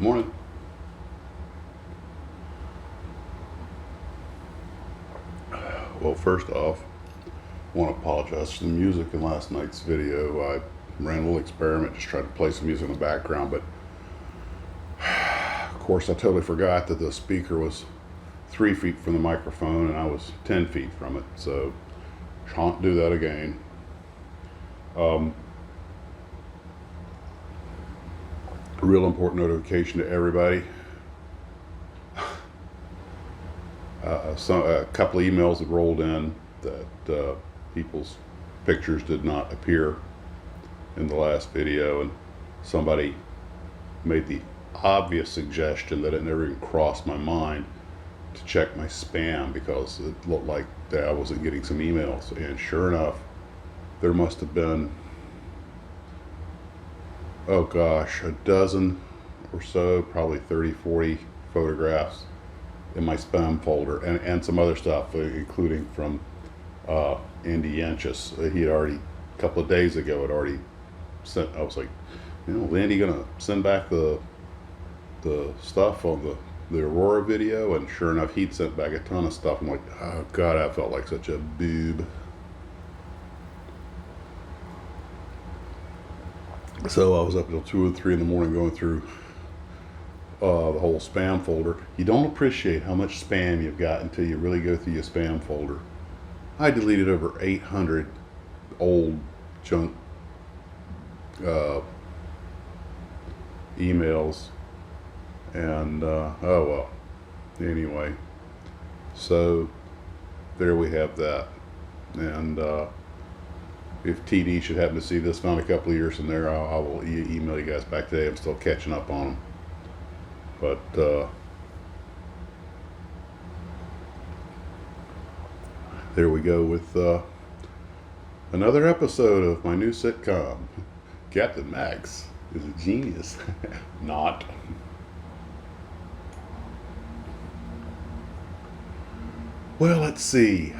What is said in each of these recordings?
Morning. Well, first off, I want to apologize for the music in last night's video. I ran a little experiment, just tried to play some music in the background, but of course I totally forgot that the speaker was 3 feet from the microphone and I was 10 feet from it, so shan't do that again. Real important notification to everybody. A couple of emails that rolled in that people's pictures did not appear in the last video, and somebody made the obvious suggestion that it never even crossed my mind to check my spam because it looked like that I wasn't getting some emails, and sure enough there must have been, oh gosh, a dozen or so, probably 30-40 photographs in my spam folder, and some other stuff, including from Andy Yanchus. He had already, a couple of days ago, had already sent. I was like, Andy gonna send back the stuff on the Aurora video, and sure enough, he'd sent back a ton of stuff. I'm like, oh God, I felt like such a boob. So I was up until 2 or 3 in the morning going through the whole spam folder. You don't appreciate how much spam you've got until you really go through your spam folder. I deleted over 800 old junk emails, and oh well. Anyway, so there we have that. And if TD should happen to see this, found a couple of years in there, I will email you guys back today. I'm still catching up on them. But there we go with another episode of my new sitcom. Captain Max is a genius. Not. Well, let's see.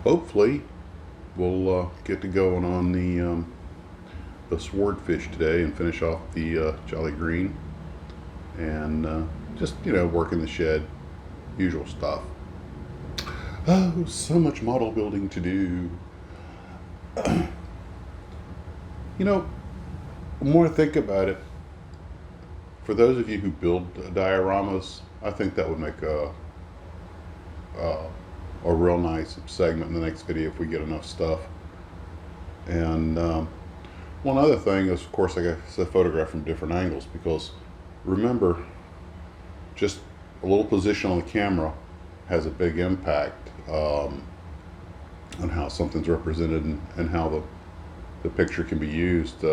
Hopefully we'll get to going on the swordfish today and finish off the Jolly Green, and just work in the shed, usual stuff. Oh, so much model building to do. The more I think about it, for those of you who build dioramas, I think that would make a real nice segment in the next video if we get enough stuff. And one other thing is, of course, I got to photograph from different angles, because remember, just a little position on the camera has a big impact on how something's represented and how the picture can be used.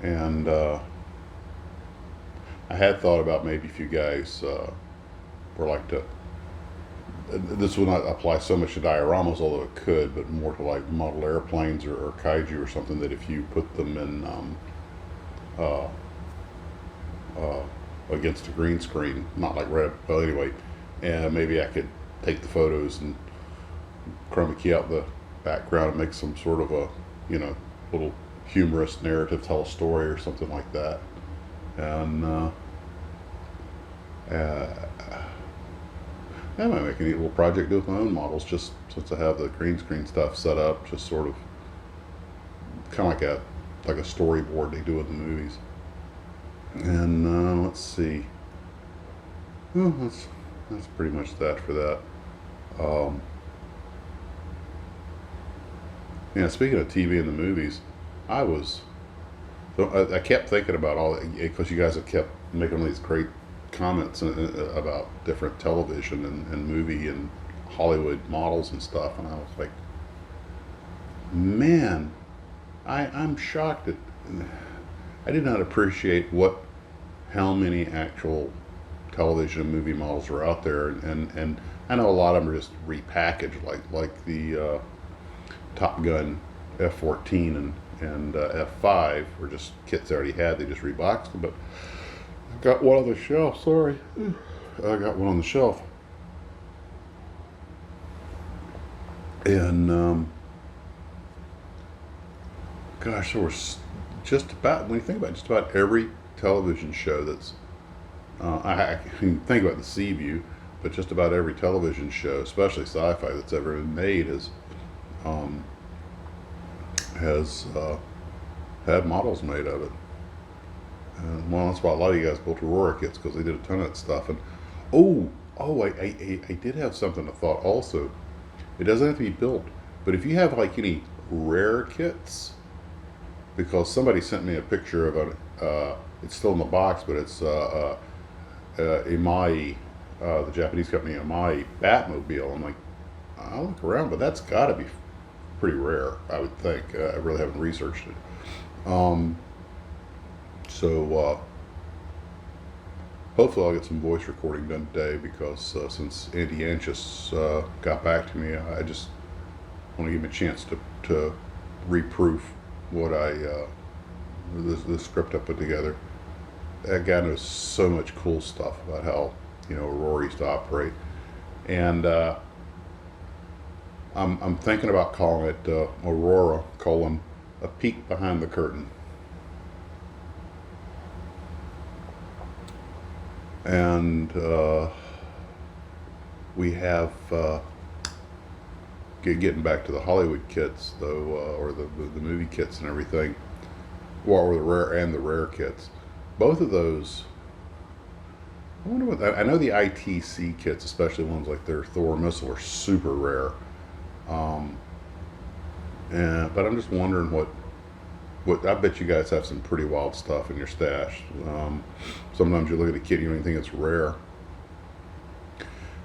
And I had thought about maybe if you guys were like to, this would not apply so much to dioramas, although it could, but more to like model airplanes or kaiju or something, that if you put them in against a green screen, not like red, well anyway, and maybe I could take the photos and chroma key out the background and make some sort of a little humorous narrative, tell a story or something like that. And I might make a neat little project do with my own models, just since I have the green screen stuff set up, just sort of kind of like a storyboard they do in the movies. And let's see. Well, that's pretty much that for that. Speaking of TV and the movies, I kept thinking about all that, because you guys have kept making all these great comments about different television and movie and Hollywood models and stuff, and I was like, man, I'm shocked at, I did not appreciate how many actual television and movie models are out there, and I know a lot of them are just repackaged, like the Top Gun F-14 and F-5 were just kits they already had, they just reboxed them. But I got one on the shelf, sorry. I got one on the shelf. And gosh, there were just about, when you think about it, just about every television show that's, I can think about the Sea View, but just about every television show, especially sci-fi that's ever been made, um, has had models made of it. And well, that's why a lot of you guys built Aurora kits, because they did a ton of that stuff. And I did have something I thought also. It doesn't have to be built, but if you have like any rare kits, because somebody sent me a picture of it's still in the box, but it's Imai, the Japanese company Imai Batmobile. I'm like, I'll look around, but that's got to be pretty rare, I would think. I really haven't researched it. So hopefully I'll get some voice recording done today, because since Andy Anchus got back to me, I just want to give him a chance to reproof what the script I put together. That guy knows so much cool stuff about how, Aurora used to operate. And I'm thinking about calling it Aurora, a peek behind the curtain. And we have, getting back to the Hollywood kits though, or the movie kits and everything, or the rare kits. Both of those, I wonder what, I know the ITC kits, especially ones like their Thor missile, are super rare. But I'm just wondering what I bet you guys have some pretty wild stuff in your stash. Sometimes you look at a kit and you don't even think it's rare.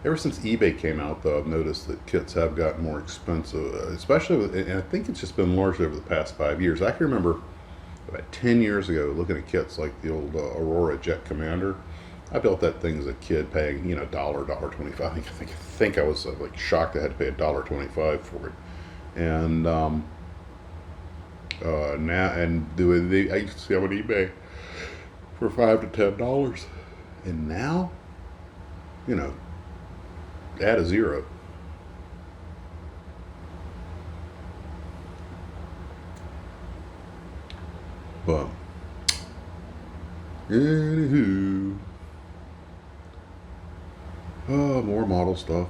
Ever since eBay came out, though, I've noticed that kits have gotten more expensive, and I think it's just been largely over the past 5 years. I can remember about 10 years ago looking at kits like the old Aurora Jet Commander. I built that thing as a kid, paying $1.25. I think I was like shocked I had to pay $1.25 for it. And now, I used to see them on eBay for $5 to $10, and now, add a zero. But anywho, more model stuff.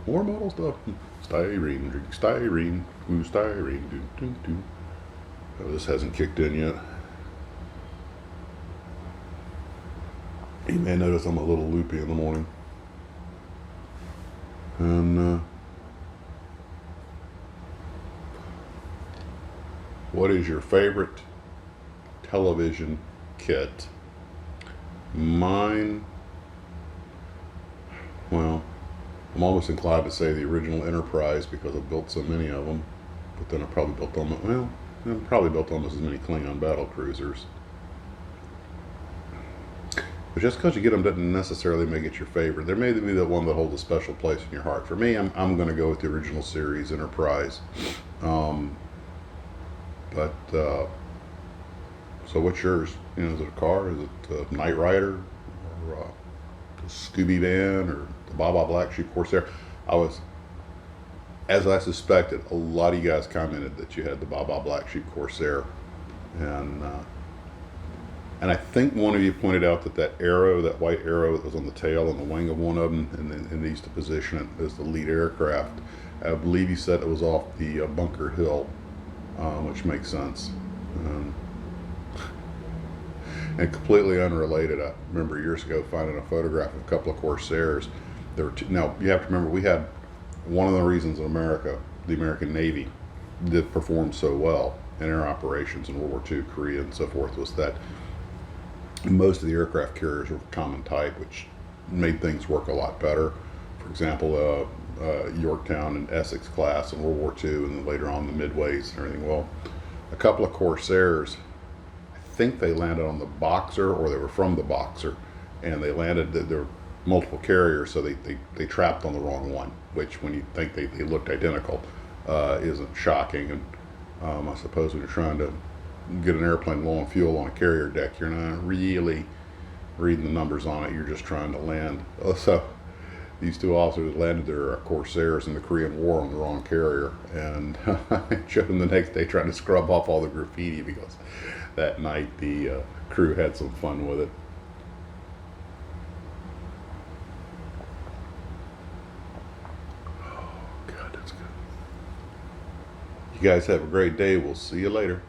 Styrene, drink styrene, ooh, styrene, do, do, do. Oh, this hasn't kicked in yet. You may notice I'm a little loopy in the morning. And what is your favorite television kit? Mine, well, I'm almost inclined to say the original Enterprise, because I've built so many of them. But then I probably built almost as many Klingon battle cruisers. But just because you get them doesn't necessarily make it your favorite. There may be the one that holds a special place in your heart. For me, I'm going to go with the original series, Enterprise. So what's yours? Is it a car? Is it a Knight Rider? Or the Scooby Van? Or the Baba Black Sheep Corsair? As I suspected, a lot of you guys commented that you had the Baba Black Sheep Corsair. And I think one of you pointed out that arrow, that white arrow that was on the tail and the wing of one of them, and they used to position it as the lead aircraft. I believe you said it was off the Bunker Hill, which makes sense. And completely unrelated, I remember years ago finding a photograph of a couple of Corsairs. Now, you have to remember, we had one of the reasons in America, the American Navy, did perform so well in air operations in World War II, Korea, and so forth, was that most of the aircraft carriers were common type, which made things work a lot better. For example, Yorktown and Essex class in World War II, and then later on the Midways and everything. Well, a couple of Corsairs, I think they landed on the Boxer, or they were from the Boxer, and they landed, there were multiple carriers, so they trapped on the wrong one, which when you think they looked identical, isn't shocking. And I suppose when you're trying to get an airplane low on fuel on a carrier deck, you're not really reading the numbers on it, you're just trying to land. So these two officers landed their Corsairs in the Korean War on the wrong carrier, and I showed them the next day trying to scrub off all the graffiti because that night the crew had some fun with it. Oh, God, that's good. You guys have a great day. We'll see you later.